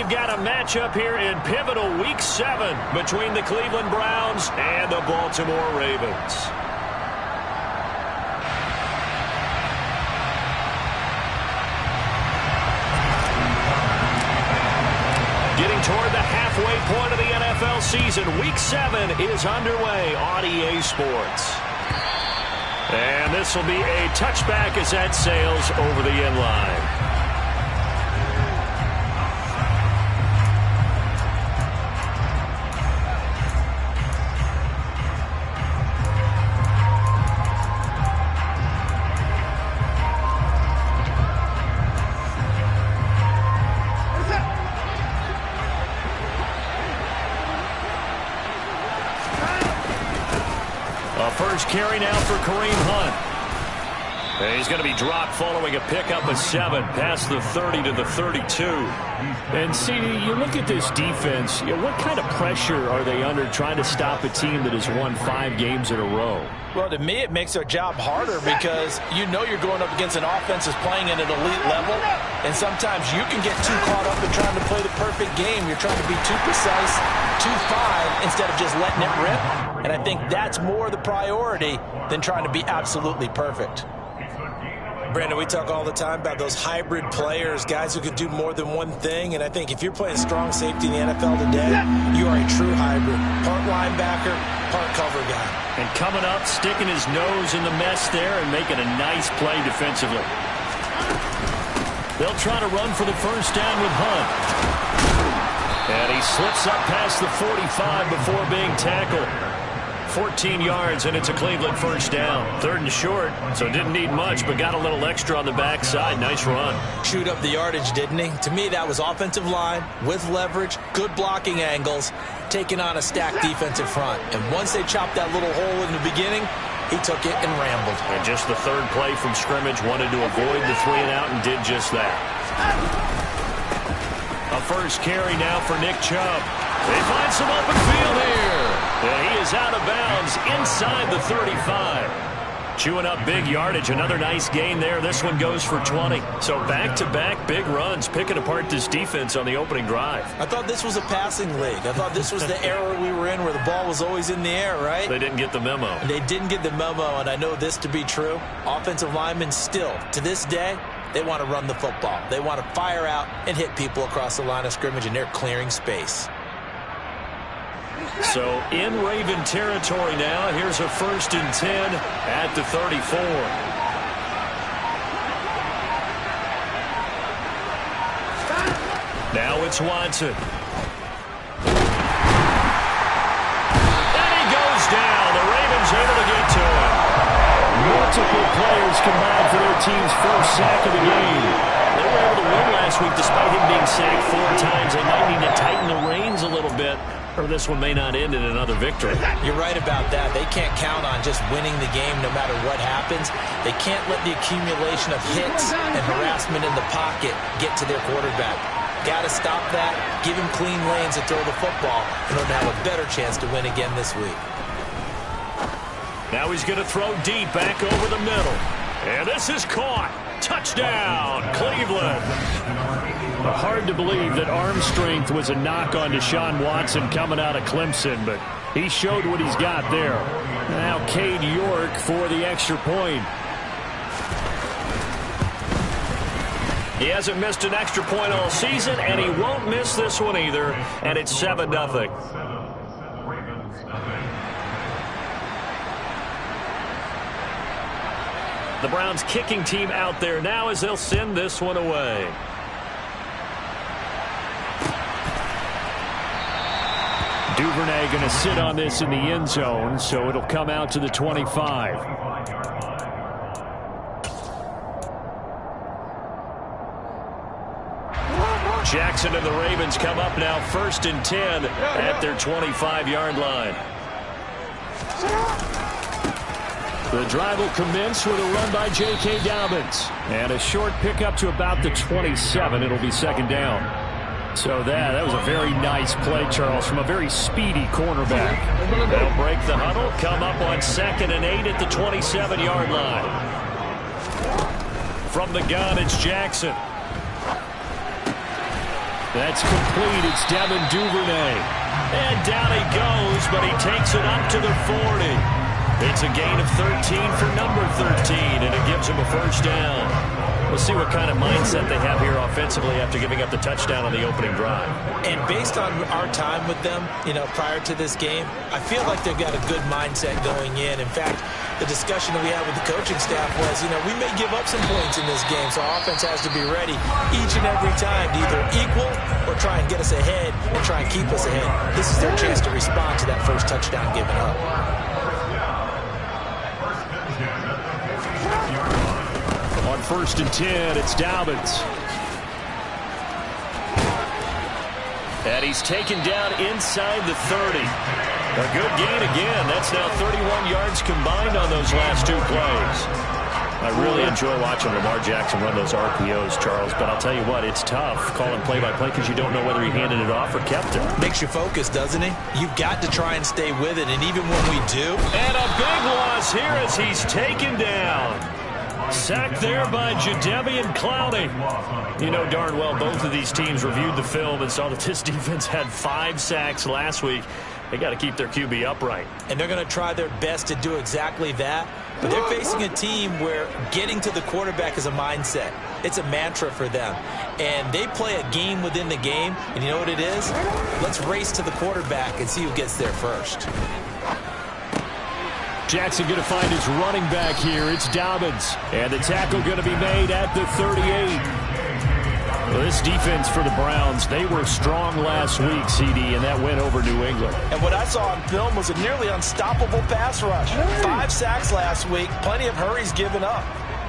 we've got a matchup here in pivotal Week 7 between the Cleveland Browns and the Baltimore Ravens. Getting toward the halfway point of the NFL season, Week 7 is underway on EA Sports. And this will be a touchback as that sails over the end line. First carry now for Kareem Hunt. And he's going to be dropped following a pickup of 7 past the 30 to the 32. And CD, you look at this defense, what kind of pressure are they under trying to stop a team that has won 5 games in a row? Well, to me, it makes their job harder because you know you're going up against an offense that's playing at an elite level, and sometimes you can get too caught up in trying to play the perfect game. You're trying to be too precise, too fine, instead of just letting it rip. And I think that's more the priority than trying to be absolutely perfect. Brandon, we talk all the time about those hybrid players, guys who could do more than one thing. And I think if you're playing strong safety in the NFL today, you are a true hybrid. Part linebacker, part cover guy. And coming up, sticking his nose in the mess there and making a nice play defensively. They'll try to run for the first down with Hunt. And he slips up past the 45 before being tackled. 14 yards, and it's a Cleveland first down. 3rd and short, so didn't need much, but got a little extra on the backside. Nice run. Chewed up the yardage, didn't he? To me, that was offensive line with leverage, good blocking angles, taking on a stacked defensive front. And once they chopped that little hole in the beginning, he took it and rambled. And just the 3rd play from scrimmage, wanted to avoid the 3 and out and did just that. A first carry now for Nick Chubb. They find some open field here. And he is out of bounds inside the 35. Chewing up big yardage. Another nice gain there. This one goes for 20. So back-to-back big runs, picking apart this defense on the opening drive. I thought this was a passing league. I thought this was the era we were in where the ball was always in the air, right? They didn't get the memo. They didn't get the memo, and I know this to be true. Offensive linemen still, to this day, they want to run the football. They want to fire out and hit people across the line of scrimmage, and they're clearing space. So in Raven territory now. Here's a 1st and 10 at the 34. Now it's Watson. And he goes down. The Ravens able to get to him. Multiple players combined for their team's first sack of the game. They were able to win last week despite him being sacked 4 times. They might need to tighten the reins a little bit, or this one may not end in another victory. You're right about that. They can't count on just winning the game no matter what happens. They can't let the accumulation of hits and harassment in the pocket get to their quarterback. Got to stop that, give him clean lanes to throw the football in order to have a better chance to win again this week. Now he's going to throw deep back over the middle. And this is caught. Touchdown, Cleveland. Hard to believe that arm strength was a knock on Deshaun Watson coming out of Clemson, but he showed what he's got there. Now Cade York for the extra point. He hasn't missed an extra point all season, and he won't miss this one either, and it's 7-0. The Browns kicking team out there now as they'll send this one away. Duvernay going to sit on this in the end zone, so it'll come out to the 25. Jackson and the Ravens come up now 1st and 10 at their 25-yard line. The drive will commence with a run by J.K. Dobbins. And a short pickup to about the 27. It'll be 2nd down. So that was a very nice play, Charles, from a very speedy cornerback. They'll break the huddle, come up on 2nd and 8 at the 27-yard line. From the gun, it's Jackson. That's complete. It's Devin Duvernay. And down he goes, but he takes it up to the 40. It's a gain of 13 for number 13, and it gives him a first down. We'll see what kind of mindset they have here offensively after giving up the touchdown on the opening drive. And based on our time with them, prior to this game, I feel like they've got a good mindset going in. In fact, the discussion that we had with the coaching staff was, we may give up some points in this game, so our offense has to be ready each and every time to either equal or try and get us ahead and try and keep us ahead. This is their chance to respond to that first touchdown given up. On 1st and 10, it's Dobbins. And he's taken down inside the 30. A good gain again. That's now 31 yards combined on those last 2 plays. I really enjoy watching Lamar Jackson run those RPOs, Charles, but I'll tell you what, it's tough calling play-by-play because you don't know whether he handed it off or kept it. Makes you focus, doesn't he? You've got to try and stay with it, and even when we do. And a big loss here as he's taken down. Sacked there by Jadeveon Clowney. You know darn well both of these teams reviewed the film and saw that this defense had 5 sacks last week. They got to keep their QB upright. And they're going to try their best to do exactly that. But they're facing a team where getting to the quarterback is a mindset. It's a mantra for them. And they play a game within the game. And you know what it is? Let's race to the quarterback and see who gets there first. Jackson going to find his running back here. It's Dobbins. And the tackle going to be made at the 38. Well, this defense for the Browns, they were strong last week, CD, and that went over New England. And what I saw on film was a nearly unstoppable pass rush. 5 sacks last week, plenty of hurries given up.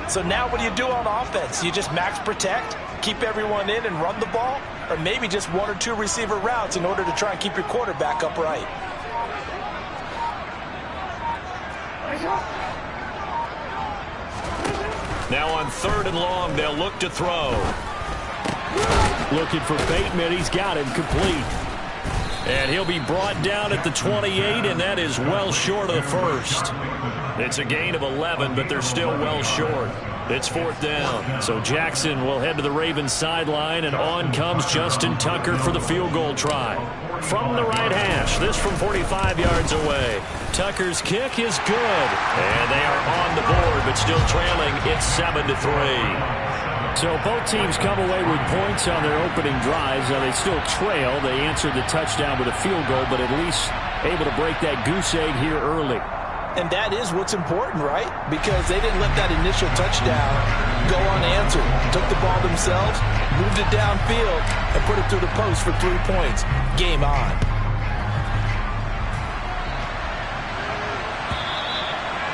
So now what do you do on offense? You just max protect, keep everyone in and run the ball, or maybe just 1 or 2 receiver routes in order to try and keep your quarterback upright. Now on 3rd and long, they'll look to throw. Looking for Bateman. He's got him complete. And he'll be brought down at the 28, and that is well short of the first. It's a gain of 11, but they're still well short. It's 4th down. So Jackson will head to the Ravens sideline, and on comes Justin Tucker for the field goal try. From the right hash, this from 45 yards away. Tucker's kick is good. And they are on the board, but still trailing. It's 7-3. So both teams come away with points on their opening drives. Now they still trail. They answered the touchdown with a field goal, but at least able to break that goose egg here early. And that is what's important, right? Because they didn't let that initial touchdown go unanswered. Took the ball themselves, moved it downfield, and put it through the post for 3 points. Game on.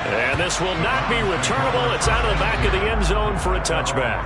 And this will not be returnable. It's out of the back of the end zone for a touchback.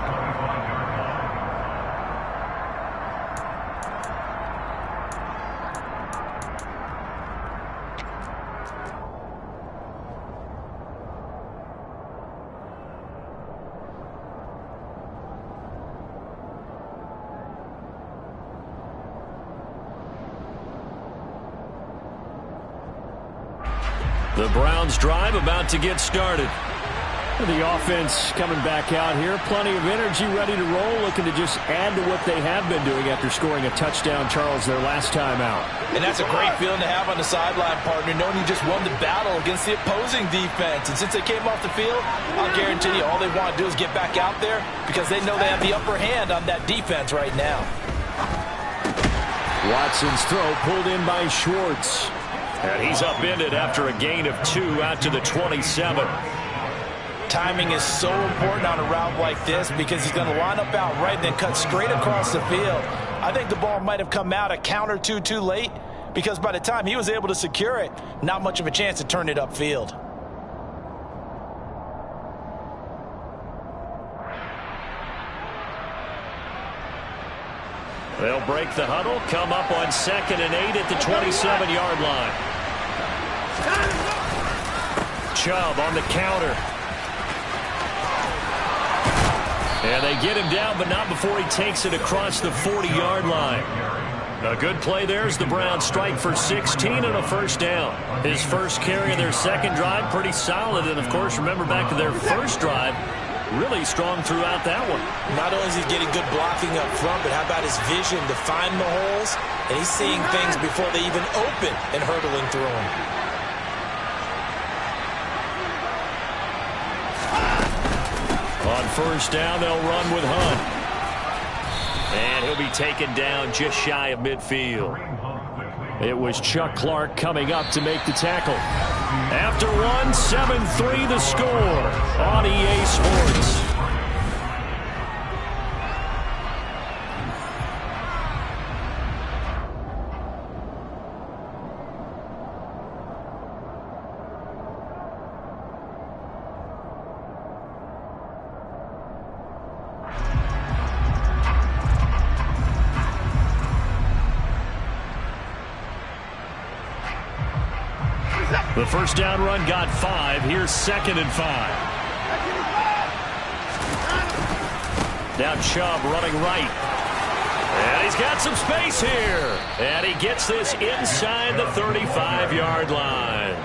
The Browns drive about to get started. The offense coming back out here. Plenty of energy, ready to roll, looking to just add to what they have been doing after scoring a touchdown, Charles, their last time out. And that's a great feeling to have on the sideline, partner, knowing you just won the battle against the opposing defense. And since they came off the field, I'll guarantee you all they want to do is get back out there because they know they have the upper hand on that defense right now. Watson's throw pulled in by Schwartz. And he's upended after a gain of 2 out to the 27. Timing is so important on a route like this because he's going to line up out right and then cut straight across the field. I think the ball might have come out a count or two too late because by the time he was able to secure it, not much of a chance to turn it upfield. They'll break the huddle, come up on 2nd and 8 at the 27-yard line. Chubb on the counter. And they get him down, but not before he takes it across the 40-yard line. A good play there as the Browns strike for 16 and a first down. His first carry of their second drive, pretty solid. And, of course, remember back to their first drive, really strong throughout that one. Not only is he getting good blocking up front, but how about his vision to find the holes? And he's seeing things before they even open and hurdling through them. On first down, they'll run with Hunt. And he'll be taken down just shy of midfield. It was Chuck Clark coming up to make the tackle. After one, 7-3 the score on EA Sports. The first down run got 5. Here's 2nd and 5. Now Chubb running right. And he's got some space here. And he gets this inside the 35-yard line.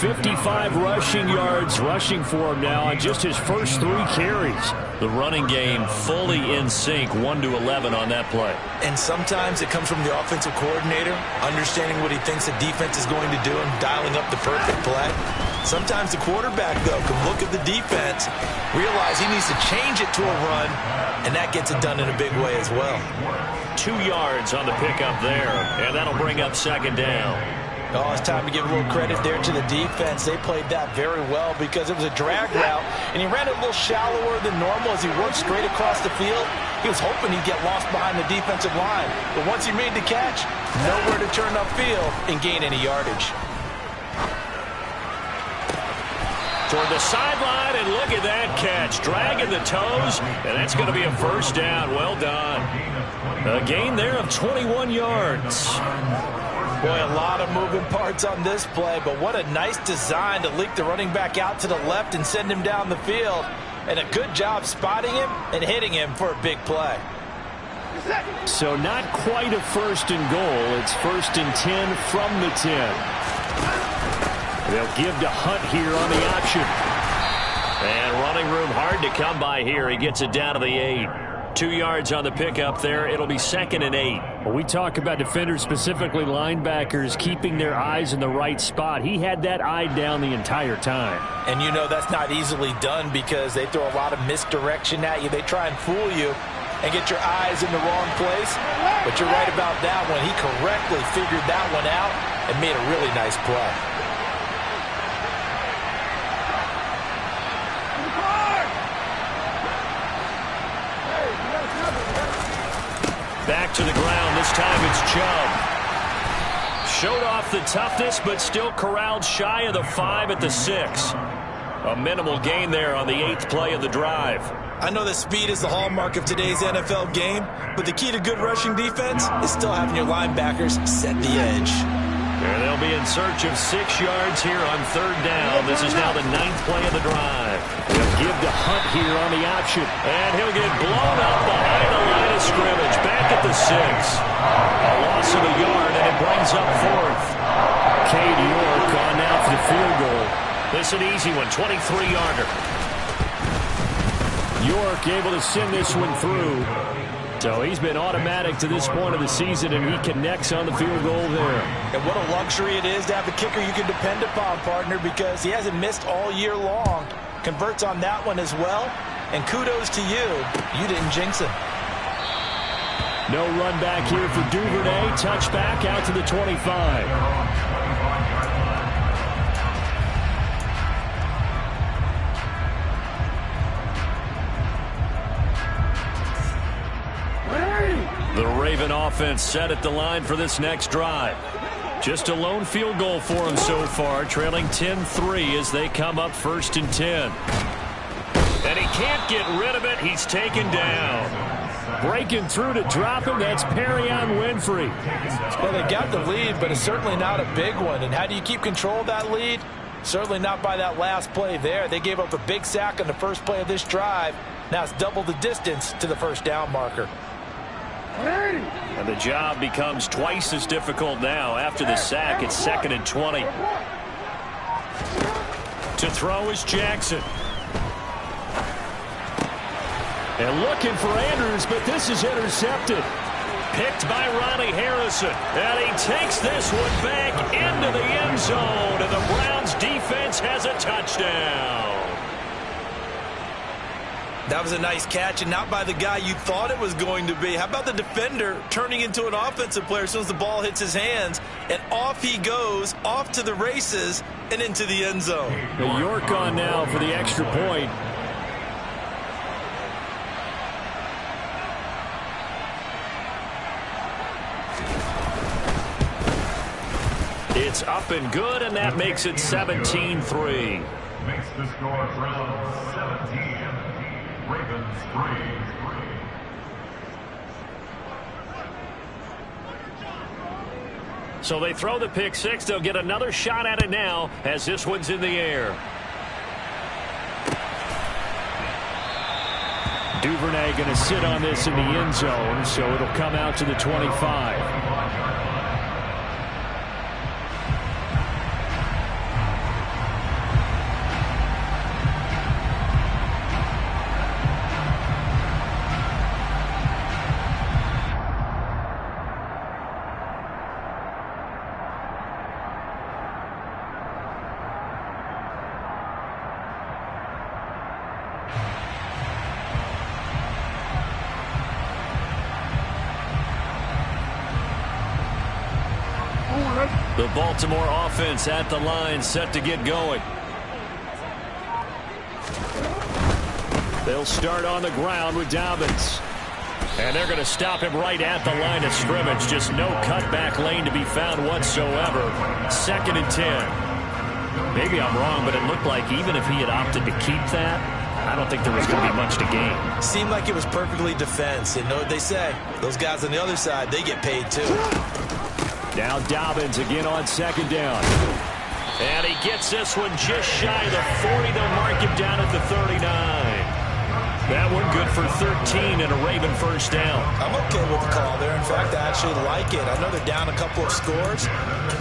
55 rushing yards rushing for him now on just his first 3 carries. The running game fully in sync, 1-11 on that play. And sometimes it comes from the offensive coordinator, understanding what he thinks the defense is going to do and dialing up the perfect play. Sometimes the quarterback, though, can look at the defense, realize he needs to change it to a run, and that gets it done in a big way as well. 2 yards on the pickup there, and that'll bring up 2nd down. Oh, it's time to give a little credit there to the defense. They played that very well because it was a drag route, and he ran it a little shallower than normal as he worked straight across the field. He was hoping he'd get lost behind the defensive line, but once he made the catch, nowhere to turn upfield and gain any yardage. Toward the sideline, and look at that catch. Dragging the toes, and that's going to be a first down. Well done. A gain there of 21 yards. Boy, a lot of moving parts on this play, but what a nice design to leak the running back out to the left and send him down the field. And a good job spotting him and hitting him for a big play. So not quite a 1st and goal. It's 1st and 10 from the 10. They'll give to Hunt here on the option. And running room hard to come by here. He gets it down to the 8. 2 yards on the pickup there. It'll be 2nd and 8. Well, we talk about defenders, specifically linebackers, keeping their eyes in the right spot. He had that eye down the entire time. And you know that's not easily done because they throw a lot of misdirection at you. They try and fool you and get your eyes in the wrong place. But you're right about that one. He correctly figured that one out and made a really nice play. Back to the ground. This time it's Chubb. Showed off the toughness, but still corralled shy of the 5 at the 6. A minimal gain there on the 8th play of the drive. I know that speed is the hallmark of today's NFL game, but the key to good rushing defense is still having your linebackers set the edge. And they'll be in search of 6 yards here on 3rd down. This is now the 9th play of the drive. They'll give to Hunt here on the option. And he'll get blown up behind the line of scrimmage. Back at the 6. A loss of a yard, and it brings up 4th. Cade York on now for the field goal. This is an easy one, 23-yarder. York able to send this one through. So he's been automatic to this point of the season, and he connects on the field goal there. And what a luxury it is to have a kicker you can depend upon, partner, because he hasn't missed all year long. Converts on that one as well. And kudos to you. You didn't jinx him. No run back here for Duvernay. Touchback out to the 25. The Raven offense set at the line for this next drive. Just a lone field goal for them so far, trailing 10-3 as they come up 1st and 10. And he can't get rid of it. He's taken down. Breaking through to drop him, that's Perrion Winfrey. Well, they got the lead, but it's certainly not a big one. And how do you keep control of that lead? Certainly not by that last play there. They gave up a big sack on the first play of this drive. Now it's double the distance to the 1st down marker. And the job becomes twice as difficult now. After the sack, it's 2nd and 20. To throw is Jackson. And looking for Andrews, but this is intercepted. Picked by Ronnie Harrison. And he takes this one back into the end zone. And the Browns defense has a touchdown. That was a nice catch, and not by the guy you thought it was going to be. How about the defender turning into an offensive player as soon as the ball hits his hands, and off he goes, off to the races, and into the end zone. The York on now for the extra point. It's up and good, and that makes it 17-3. Makes the score 17. Ravens 3. So they throw the pick six. They'll get another shot at it now as this one's in the air. Duvernay going to sit on this in the end zone, so it'll come out to the 25. The Baltimore offense at the line, set to get going. They'll start on the ground with Dobbins. And they're going to stop him right at the line of scrimmage. Just no cutback lane to be found whatsoever. 2nd and 10. Maybe I'm wrong, but it looked like even if he had opted to keep that, I don't think there was going to be much to gain. Seemed like it was perfectly defense. And know what they say? Those guys on the other side, they get paid too. Now Dobbins again on 2nd down. And he gets this one just shy of the 40. They'll mark him down at the 39. That one good for 13 and a Raven first down. I'm okay with the call there. In fact, I actually like it. I know they're down a couple of scores,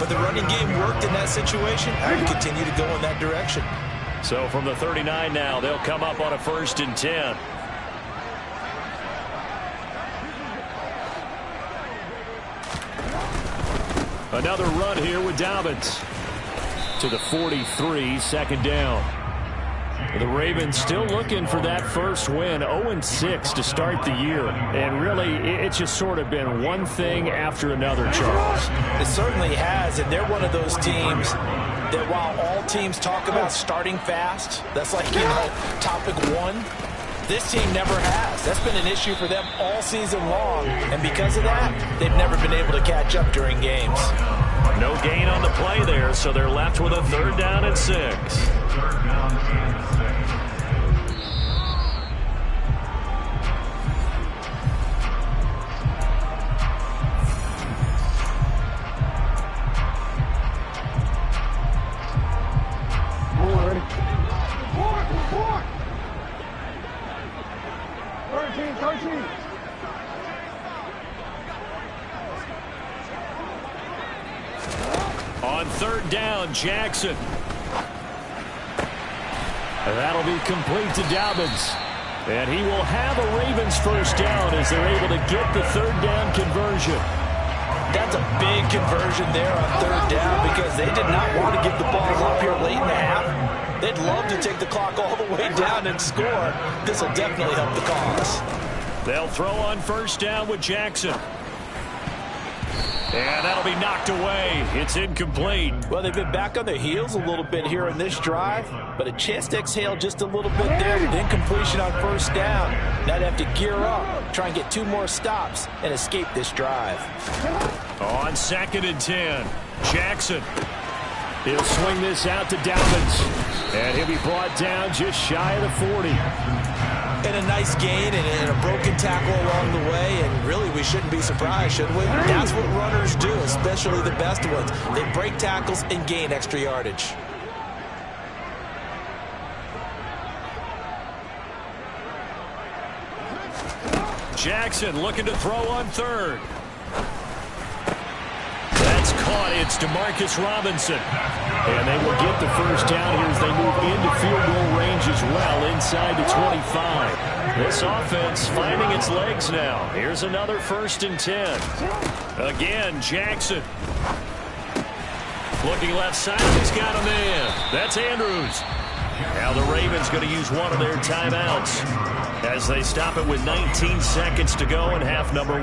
but the running game worked in that situation. I would continue to go in that direction. So from the 39 now, they'll come up on a 1st and 10. Another run here with Dobbins. To the 43, 2nd down. The Ravens still looking for that first win, 0-6 to start the year. And really, it's just sort of been one thing after another, Charles. It certainly has, and they're one of those teams that while all teams talk about starting fast, that's like, topic one, this team never has. That's been an issue for them all season long, and because of that, they've never been able to catch up during games. No gain on the play there, so they're left with a 3rd down and 6. 3rd down and 6. On 3rd down, Jackson. And that'll be complete to Dobbins. And he will have a Ravens first down as they're able to get the 3rd down conversion. That's a big conversion there on 3rd down because they did not want to give the ball up here late in the half. They'd love to take the clock all the way down and score. This will definitely help the cause. They'll throw on 1st down with Jackson. And that'll be knocked away. It's incomplete. Well, they've been back on their heels a little bit here in this drive, but a chance to exhale just a little bit there with incompletion on 1st down. Now they have to gear up, try and get 2 more stops, and escape this drive. On 2nd and 10, Jackson. He'll swing this out to Dobbins. And he'll be brought down just shy of the 40. And a nice gain and a broken tackle along the way, and really we shouldn't be surprised, should we? That's what runners do, especially the best ones. They break tackles and gain extra yardage. Jackson looking to throw on 3rd. That's caught it's Demarcus Robinson. And they will get the first down here as they move into field goal range as well, inside the 25. This offense finding its legs now. Here's another 1st and 10. Again, Jackson. Looking left side, he's got a man. That's Andrews. Now the Ravens going to use one of their timeouts as they stop it with 19 seconds to go in half number 1.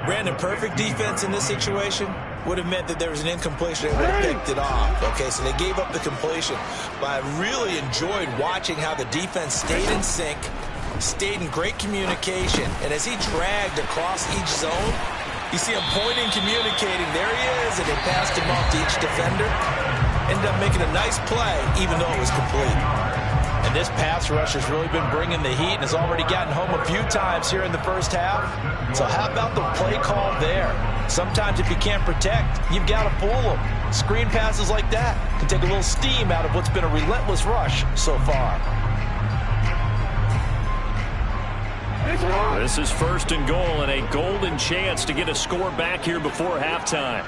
Brandon, perfect defense in this situation would have meant that there was an incompletion. They would have picked it off. Okay, so they gave up the completion. But I really enjoyed watching how the defense stayed in sync, stayed in great communication. And as he dragged across each zone, you see him pointing, communicating. There he is, and they passed him off to each defender. Ended up making a nice play, even though it was complete. And this pass rush has really been bringing the heat and has already gotten home a few times here in the first half. So how about the play call there? Sometimes if you can't protect, you've got to fool them. Screen passes like that can take a little steam out of what's been a relentless rush so far. This is 1st and goal and a golden chance to get a score back here before halftime.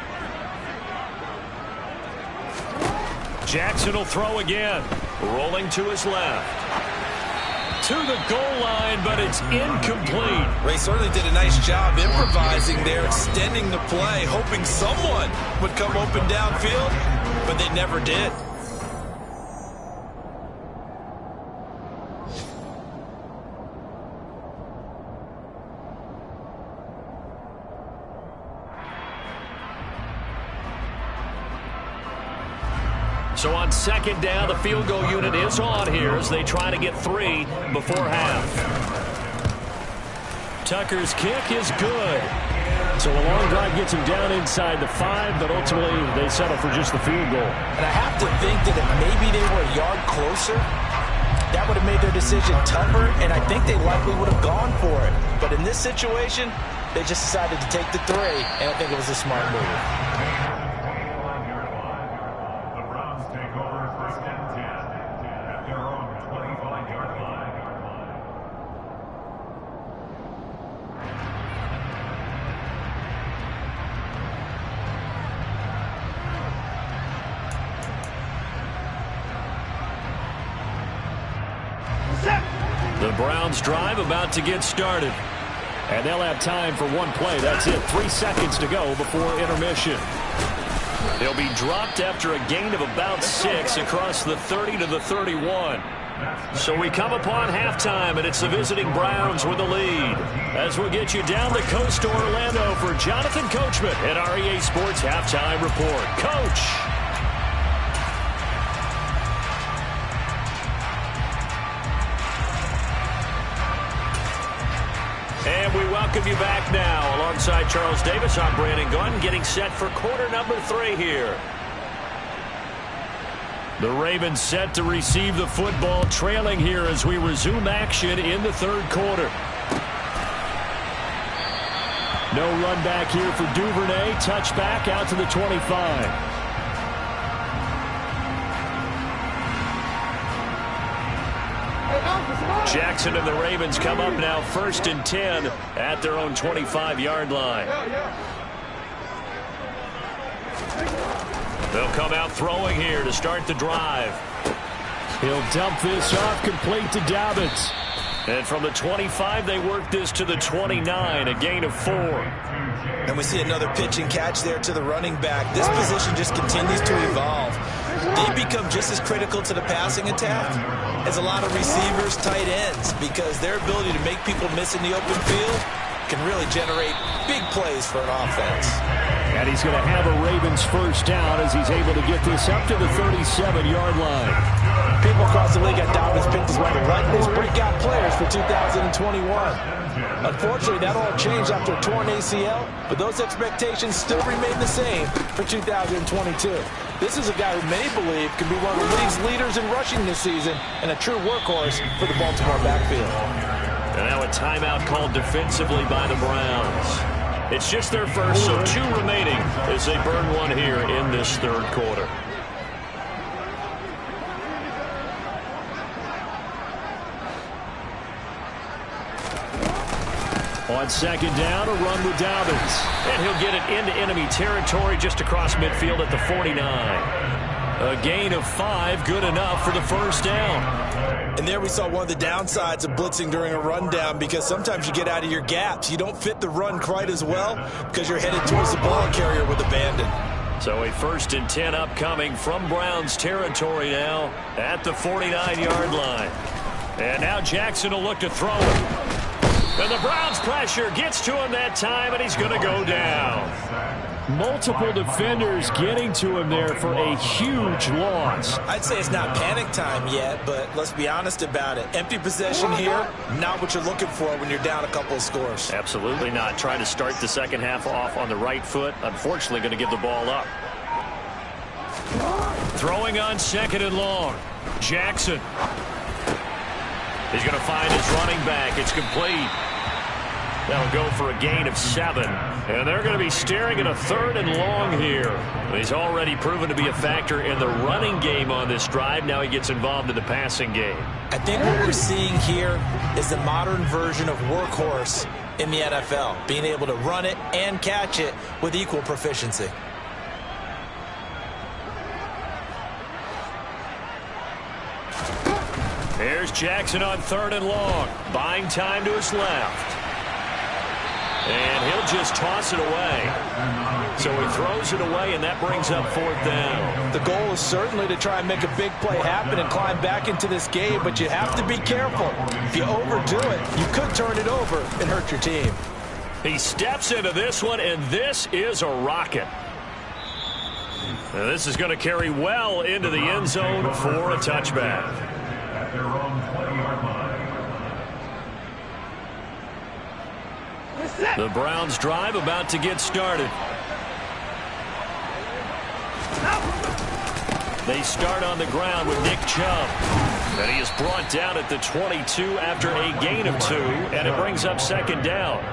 Jackson will throw again. Rolling to his left. To the goal line, but it's incomplete. Ray certainly did a nice job improvising there, extending the play, hoping someone would come open downfield, but they never did. So on 2nd down, the field goal unit is on here as they try to get 3 before half. Tucker's kick is good. So a long drive gets him down inside the 5, but ultimately they settle for just the field goal. And I have to think that if maybe they were a yard closer, that would have made their decision tougher, and I think they likely would have gone for it. But in this situation, they just decided to take the 3, and I think it was a smart move. The Browns drive about to get started. And they'll have time for one play. That's it. 3 seconds to go before intermission. They'll be dropped after a gain of about 6 across the 30 to the 31. So we come upon halftime, and it's the visiting Browns with the lead. As we'll get you down the coast to Orlando for Jonathan Coachman at our EA Sports Halftime Report. Coach. And we welcome you back now. Alongside Charles Davis, I'm Brandon Gunn, getting set for quarter number 3 here. The Ravens set to receive the football, trailing here as we resume action in the 3rd quarter. No run back here for Duvernay. Touchback out to the 25. Jackson and the Ravens come up now 1st and 10 at their own 25-yard line. They'll come out throwing here to start the drive. He'll dump this off complete to Dobbins. And from the 25, they work this to the 29, a gain of 4. And we see another pitch and catch there to the running back. This position just continues to evolve. They become just as critical to the passing attack as a lot of receivers, tight ends, because their ability to make people miss in the open field can really generate big plays for an offense. And he's going to have a Ravens first down as he's able to get this up to the 37-yard line. People across the league at Dobbins picked as one of the likeliest breakout players for 2021. Unfortunately, that all changed after a torn ACL, but those expectations still remain the same for 2022. This is a guy who many believe can be one of the league's leaders in rushing this season and a true workhorse for the Baltimore backfield. And now a timeout called defensively by the Browns. It's just their first, so 2 remaining as they burn one here in this 3rd quarter. On second down, a run with Dobbins. And he'll get it into enemy territory just across midfield at the 49. A gain of 5, good enough for the first down. And there we saw one of the downsides of blitzing during a rundown, because sometimes you get out of your gaps. You don't fit the run quite as well because you're headed towards the ball carrier with abandon. So a 1st and 10 upcoming from Browns territory now at the 49-yard line. And now Jackson will look to throw it. And the Browns pressure gets to him that time, and he's going to go down. Multiple defenders getting to him there for a huge loss. I'd say it's not panic time yet, but let's be honest about it. Empty possession here, not what you're looking for when you're down a couple of scores. Absolutely not. Trying to start the second half off on the right foot. Unfortunately, going to give the ball up. Throwing on 2nd and long. Jackson. He's going to find his running back. It's complete. That'll go for a gain of 7. And they're going to be staring at a 3rd and long here. He's already proven to be a factor in the running game on this drive. Now he gets involved in the passing game. I think what we're seeing here is the modern version of workhorse in the NFL, being able to run it and catch it with equal proficiency. Here's Jackson on 3rd and long. Buying time to his left. And he'll just toss it away. So he throws it away, and that brings up 4th down. The goal is certainly to try and make a big play happen and climb back into this game, but you have to be careful. If you overdo it, you could turn it over and hurt your team. He steps into this one, and this is a rocket. Now this is going to carry well into the end zone for a touchback. At their own 20-yard line. The Browns drive about to get started. They start on the ground with Nick Chubb. And he is brought down at the 22 after a gain of 2, and it brings up 2nd down.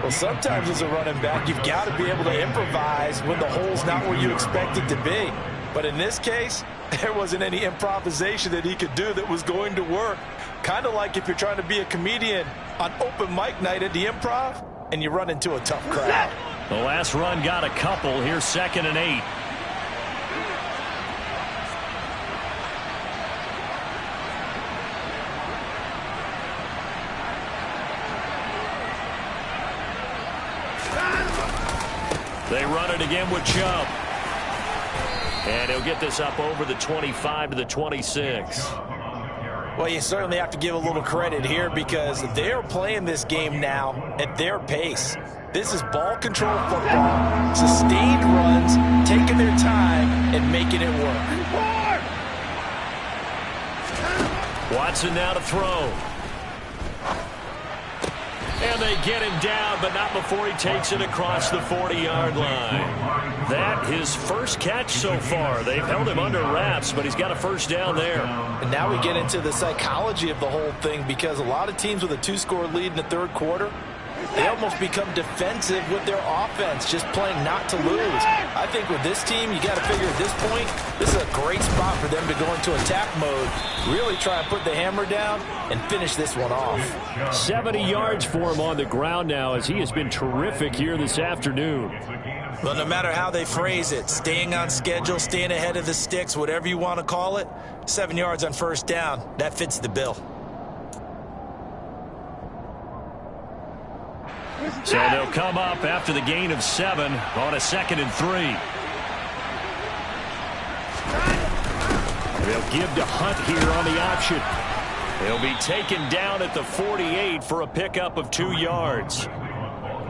Well, sometimes as a running back, you've got to be able to improvise when the hole's not where you expect it to be. But in this case, there wasn't any improvisation that he could do that was going to work. Kind of like if you're trying to be a comedian on open mic night at the Improv and you run into a tough crowd. The last run got a couple. Here's 2nd and 8. They run it again with Chubb. And he'll get this up over the 25 to the 26. Well, you certainly have to give a little credit here because they're playing this game now at their pace. This is ball control football, sustained runs, taking their time and making it work. Watson now to throw. And they get him down, but not before he takes it across the 40-yard line. That his first catch so far. They've held him under wraps, but he's got a first down there. And now we get into the psychology of the whole thing because a lot of teams with a 2-score lead in the 3rd quarter, they almost become defensive with their offense, just playing not to lose. I think with this team, you got to figure at this point, this is a great spot for them to go into attack mode, really try and put the hammer down and finish this one off. 70 yards for him on the ground now as he has been terrific here this afternoon. Well, no matter how they phrase it, staying on schedule, staying ahead of the sticks, whatever you want to call it, 7 yards on first down, that fits the bill. So they'll come up after the gain of 7 on a 2nd and 3. They'll give to Hunt here on the option. He'll be taken down at the 48 for a pickup of 2 yards.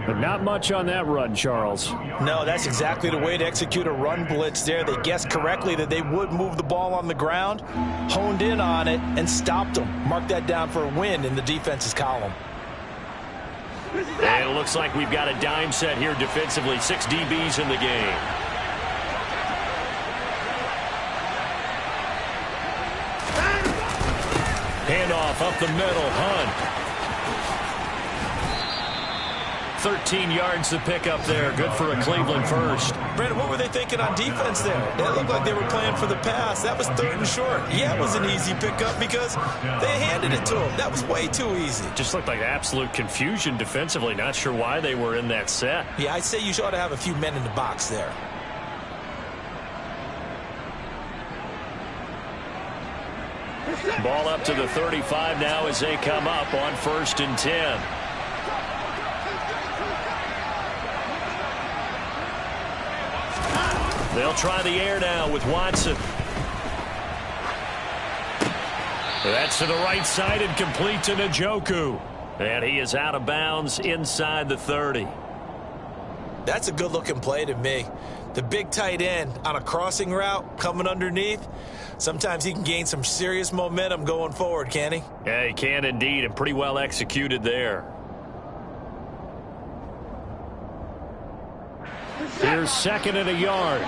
But not much on that run, Charles. No, that's exactly the way to execute a run blitz there. They guessed correctly that they would move the ball on the ground, honed in on it, and stopped them. Mark that down for a win in the defense's column. And it looks like we've got a dime set here defensively. 6 DBs in the game. Handoff up the middle. Hunt. 13 yards to pick up there. Good for a Cleveland first. Brandon, what were they thinking on defense there? It looked like they were playing for the pass. That was 3rd and short. Yeah, it was an easy pickup because they handed it to him. That was way too easy. Just looked like absolute confusion defensively. Not sure why they were in that set. Yeah, I'd say you ought to have a few men in the box there. Ball up to the 35 now as they come up on 1st and 10. They'll try the air now with Watson. That's to the right side and complete to Njoku. And he is out of bounds inside the 30. That's a good-looking play to me. The big tight end on a crossing route coming underneath. Sometimes he can gain some serious momentum going forward, can he? Yeah, he can indeed, and pretty well executed there. Here's 2nd and a yard.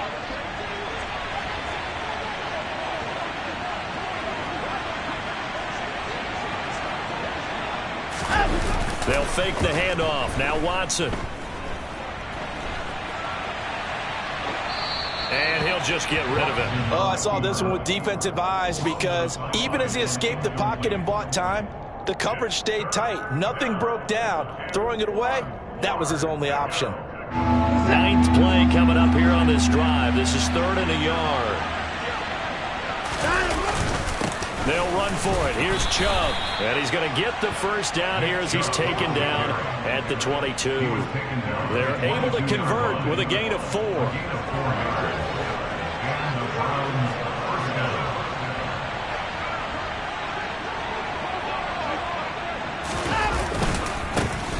They'll fake the handoff. Now Watson. And he'll just get rid of it. Oh, I saw this one with defensive eyes because even as he escaped the pocket and bought time, the coverage stayed tight. Nothing broke down. Throwing it away, that was his only option. 9th play coming up here on this drive. This is 3rd and a yard. They'll run for it. Here's Chubb. And he's going to get the first down here as he's taken down at the 22. They're able to convert with a gain of 4.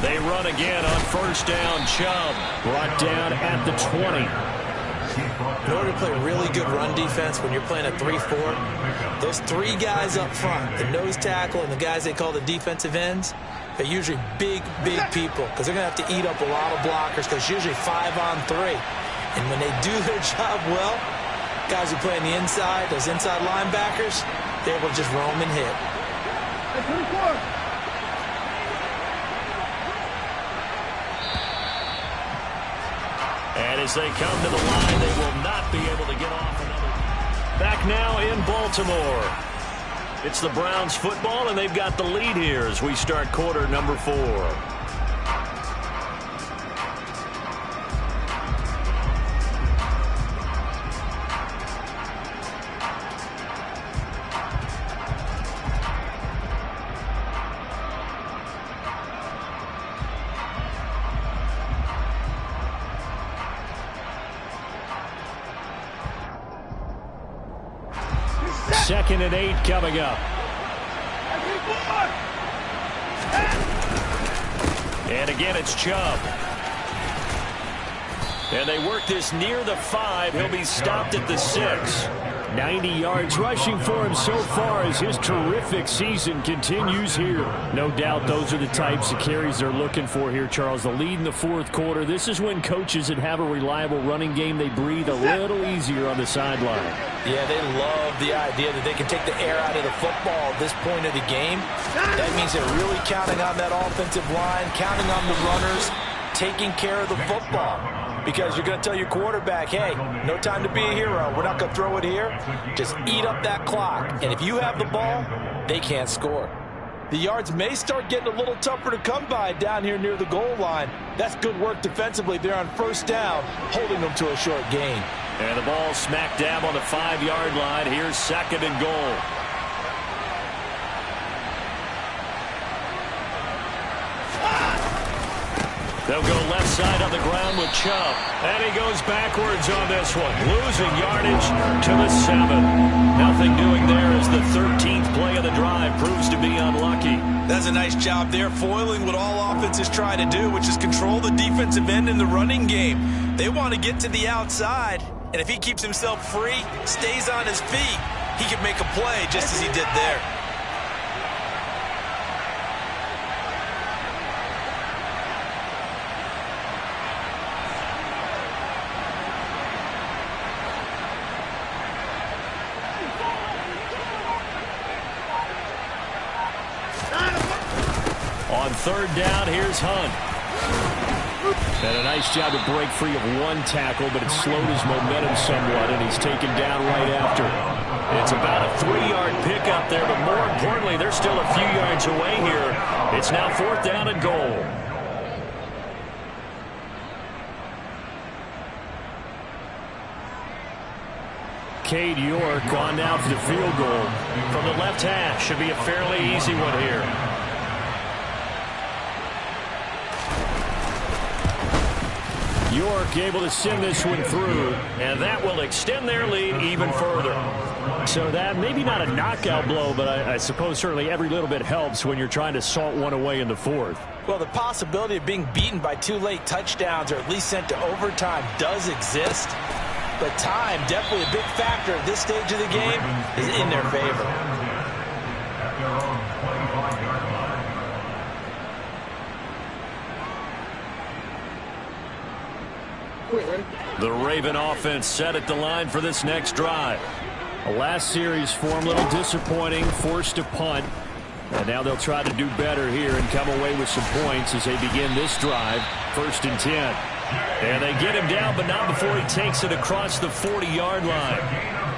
They run again on 1st down. Chubb brought down at the 20. In order to play really good run defense when you're playing a 3-4, those 3 guys up front, the nose tackle and the guys they call the defensive ends, they're usually big people because they're going to have to eat up a lot of blockers because it's usually 5-on-3. And when they do their job well, guys who play on the inside, those inside linebackers, they're able to just roam and hit. And as they come to the line, they will not be able to get off another. Back now in Baltimore. It's the Browns football, and they've got the lead here as we start quarter number 4. Second and 8 coming up. And again, it's Chubb. And they work this near the 5. He'll be stopped at the 6. 90 yards rushing for him so far as his terrific season continues here. No doubt those are the types of carries they're looking for here, Charles. The lead in the 4th quarter. This is when coaches that have a reliable running game, they breathe a little easier on the sideline. Yeah, they love the idea that they can take the air out of the football at this point of the game. That means they're really counting on that offensive line, counting on the runners, taking care of the football. Because you're going to tell your quarterback, hey, no time to be a hero. We're not going to throw it here. Just eat up that clock. And if you have the ball, they can't score. The yards may start getting a little tougher to come by down here near the goal line. That's good work defensively there on 1st down, holding them to a short gain. And the ball smack dab on the 5-yard line. Here's 2nd and goal. They'll go left side on the ground with Chubb. And he goes backwards on this one. Losing yardage to the 7. Nothing doing there as the 13th play of the drive proves to be unlucky. That's a nice job there, foiling what all offenses try to do, which is control the defensive end in the running game. They want to get to the outside, and if he keeps himself free, stays on his feet, he can make a play just as he did there. On 3rd down, here's Hunt. And a nice job to break free of one tackle, but it slowed his momentum somewhat, and he's taken down right after. It's about a 3-yard pickup there, but more importantly, they're still a few yards away here. It's now 4th down and goal. Cade York on now for the field goal. From the left hash, should be a fairly easy one here. York able to send this one through, and that will extend their lead even further. So that maybe not a knockout blow, but I suppose certainly every little bit helps when you're trying to salt one away in the 4th. Well, the possibility of being beaten by 2 late touchdowns or at least sent to overtime does exist. But time, definitely a big factor at this stage of the game, is in their favor. At their own 25-yard line. The Raven offense set at the line for this next drive. A last series form, a little disappointing, forced to punt. And now they'll try to do better here and come away with some points as they begin this drive. 1st and 10. And they get him down, but not before he takes it across the 40-yard line.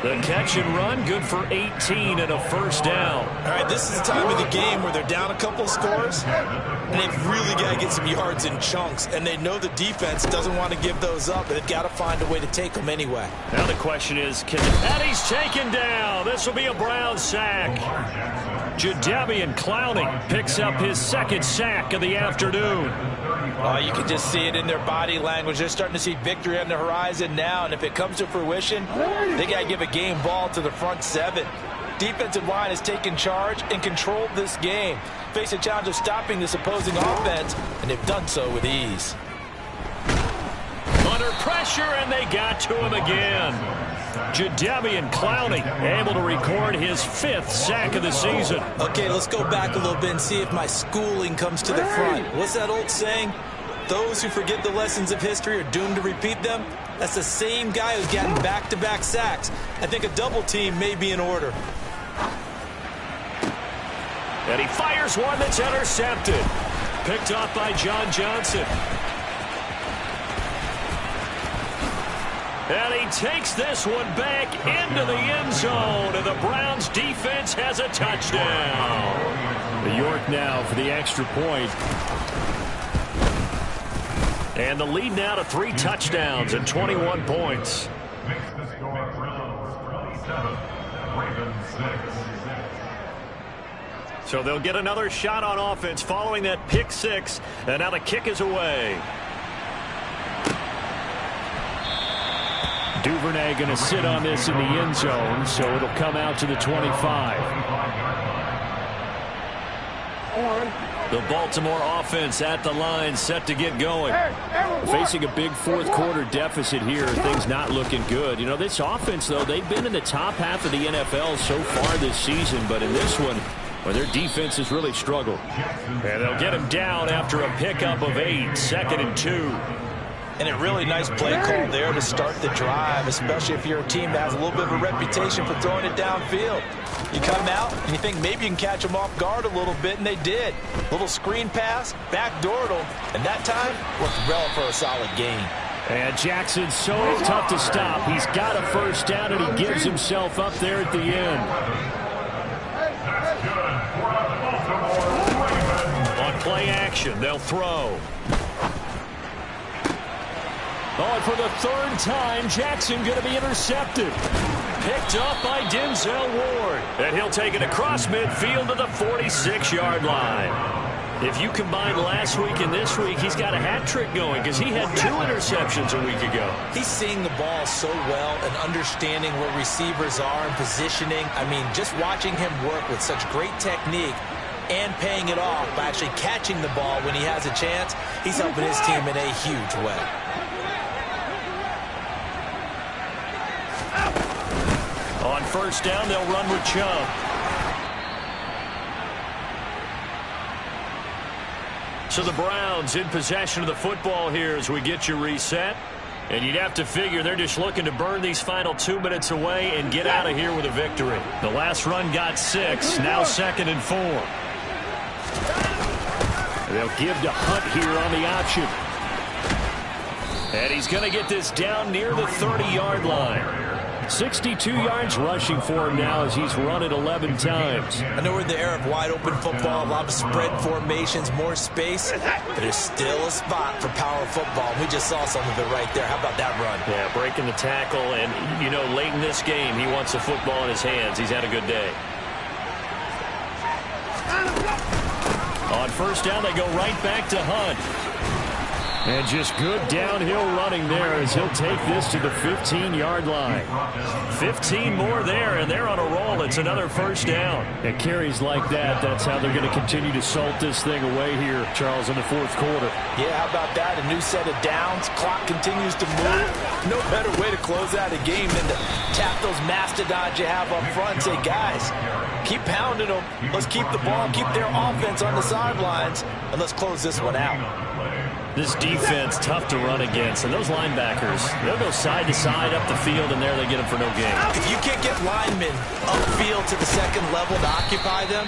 The catch and run, good for 18 and a 1st down. All right, this is the time of the game where they're down a couple scores, and they've really got to get some yards in chunks, and they know the defense doesn't want to give those up, but they've got to find a way to take them anyway. Now the question is, and he's taken down. This will be a Brown sack. Jadeveon Clowney picks up his 2nd sack of the afternoon. You can just see it in their body language. They're starting to see victory on the horizon now, and if it comes to fruition, they got to give a game ball to the front 7. Defensive line has taken charge and controlled this game. Face a challenge of stopping this opposing offense, and they've done so with ease. Under pressure, and they got to him again. Jadeveon Clowney able to record his 5th sack of the season. Okay, let's go back a little bit and see if my schooling comes to the front. What's that old saying? Those who forget the lessons of history are doomed to repeat them. That's the same guy who's gotten back-to-back sacks. I think a double team may be in order. And he fires one that's intercepted. Picked off by John Johnson. And he takes this one back into the end zone, and the Browns defense has a touchdown. The York now for the extra point. And the lead now to 3 touchdowns and 21 points. Makes the score Browns 27, Ravens 6. So they'll get another shot on offense following that pick 6, and now the kick is away. Duvernay going to sit on this in the end zone, so it'll come out to the 25. The Baltimore offense at the line, set to get going. Facing a big 4th quarter deficit here, things not looking good. You know, this offense, though, they've been in the top half of the NFL so far this season, but in this one, well, their defense has really struggled. And they'll get him down after a pickup of 8, 2nd and 2. And a really nice play call there to start the drive, especially if you're a team that has a little bit of a reputation for throwing it downfield. You come out and you think maybe you can catch them off guard a little bit, and they did. Little screen pass, backdoored them, and that time worked well for a solid gain. And Jackson's so tough to stop. He's got a 1st down, and he gives himself up there at the end. On play action, they'll throw. Oh, and for the 3rd time, Jackson going to be intercepted. Picked up by Denzel Ward. And he'll take it across midfield to the 46-yard line. If you combine last week and this week, he's got a hat trick going because he had 2 interceptions a week ago. He's seeing the ball so well and understanding where receivers are and positioning. I mean, just watching him work with such great technique and paying it off by actually catching the ball when he has a chance, he's helping his team in a huge way. On 1st down, they'll run with Chubb. So the Browns in possession of the football here as we get you reset. And you'd have to figure they're just looking to burn these final 2 minutes away and get out of here with a victory. The last run got 6, now 2nd and 4. They'll give to Hunt here on the option. And he's going to get this down near the 30-yard line. 62 yards rushing for him now as he's run it 11 times. I know we're in the era of wide-open football, a lot of spread formations, more space, but there's still a spot for power football. We just saw some of it right there. How about that run? Yeah, breaking the tackle, and, you know, late in this game, he wants the football in his hands. He's had a good day. On first down, they go right back to Hunt. And just good downhill running there as he'll take this to the 15-yard line. 15 more there, and they're on a roll. It's another first down. At carries like that, that's how they're going to continue to salt this thing away here, Charles, in the fourth quarter. Yeah, how about that? A new set of downs. Clock continues to move. No better way to close out a game than to tap those mastodons you have up front and say, guys, keep pounding them. Let's keep the ball, keep their offense on the sidelines, and let's close this one out. This defense, tough to run against. And those linebackers, they'll go side to side up the field, and there they get them for no gain. If you can't get linemen upfield to the second level to occupy them,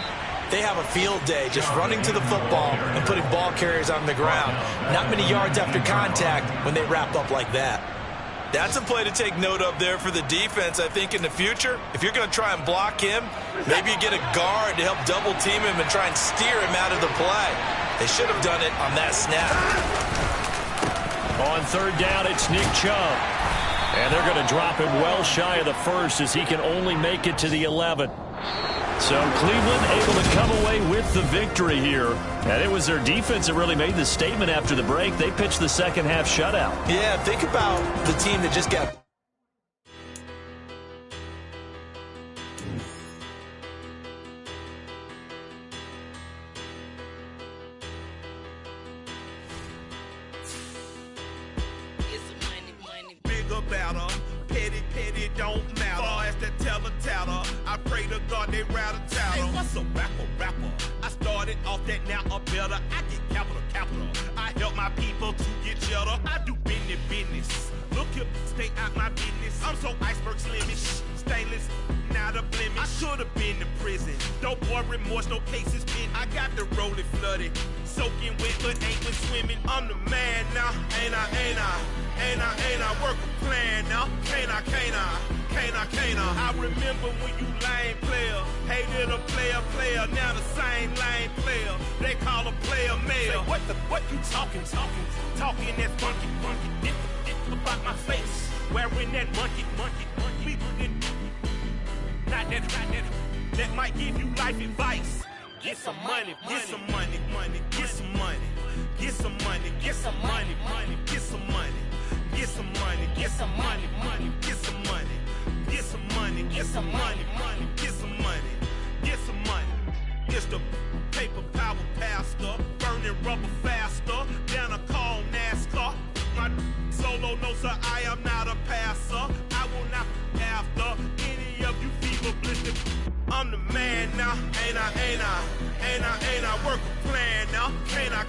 they have a field day just running to the football and putting ball carriers on the ground. Not many yards after contact when they wrap up like that. That's a play to take note of there for the defense. I think in the future, if you're going to try and block him, maybe you get a guard to help double team him and try and steer him out of the play. They should have done it on that snap. On third down, it's Nick Chubb. And they're going to drop him well shy of the first as he can only make it to the 11. So Cleveland able to come away with the victory here. And it was their defense that really made the statement after the break. They pitched the second half shutout. Yeah, think about the team that just got... Petty don't matter. Far as the teller, I pray to God they rattle tattle. Hey, what's a rapper? I started off that, now I'm better. I get capital. I help my people to get cheddar. I do business. Look here, stay out my business. I'm so iceberg slimish, stainless, not a blemish. I should have been to prison. Don't boy remorse, no cases pinned. I got the rolling flooded, soaking wet, but ain't been swimming. I'm the man now, ain't I? Work a plan now, can't I? I remember when you lame player, hated a player, now the same lame player. They call a player mayor. Say, what you talking that funky, dip about my face, wearing that monkey. Not that might give you life advice. Get some money. It's the paper power pastor, burning rubber faster than a call NASCAR. My solo knows that I am not a passer. I will not after any of you fever blistered. I'm the man now, ain't I? Work a plan now, can't I?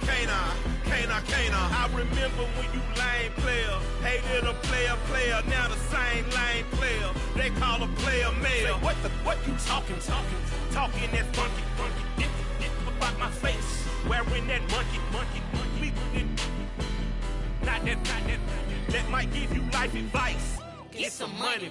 I remember when you lame player, hated a player, now the same lame player. They call a player mayor. Say, what you talking that funky, dip about my face, wearing that monkey. Not that might give you life advice. Get some money.